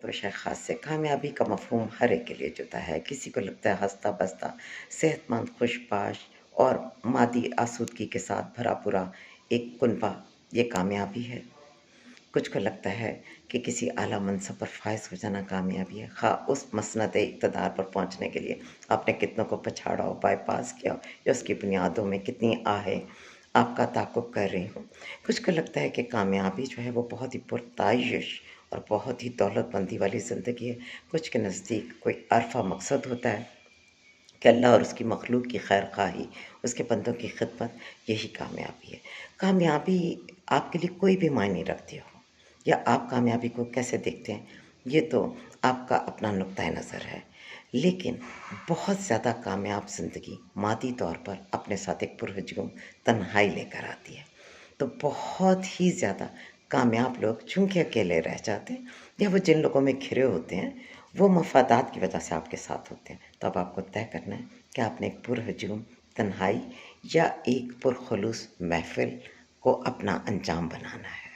تو شے خاص سے کامیابی کا مفہوم ہر ایک کے لیے جدا ہے۔ کسی کو لگتا ہے ہنستا بستا، صحت مند، خوش باش اور مادی آسودگی کے ساتھ بھرا پورا ایک کنبہ یہ کامیابی ہے۔ کچھ کو لگتا ہے کہ کسی اعلیٰ منصب پر فائز ہو جانا کامیابی ہے، خواہ اس مسند اقتدار پر پہنچنے کے لیے آپ نے کتنوں کو پچھاڑا ہو، بائی پاس کیا ہو، یا اس کی بنیادوں میں کتنی آہیں آپ کا تعاقب کر رہی ہوں۔ کچھ کو لگتا ہے کہ کامیابی جو ہے وہ بہت ہی پرتعیش اور بہت ہی دولت مندی والی زندگی ہے۔ کچھ کے نزدیک کوئی عرفہ مقصد ہوتا ہے کہ اللہ اور اس کی مخلوق کی خیر خواہی، اس کے بندوں کی خدمت، یہی کامیابی ہے۔ کامیابی آپ کے لیے کوئی بھی معنی رکھتی ہو یا آپ کامیابی کو کیسے دیکھتے ہیں، یہ تو آپ کا اپنا نقطۂ نظر ہے، لیکن بہت زیادہ کامیاب زندگی مادی طور پر اپنے ساتھ ایک پرہجوم تنہائی لے کر آتی ہے۔ تو بہت ہی زیادہ کامیاب لوگ چونکہ اکیلے رہ جاتے ہیں یا وہ جن لوگوں میں گھرے ہوتے ہیں وہ مفادات کی وجہ سے آپ کے ساتھ ہوتے ہیں، تو اب آپ کو طے کرنا ہے کہ آپ نے ایک پرہجوم تنہائی یا ایک پرخلوص محفل کو اپنا انجام بنانا ہے۔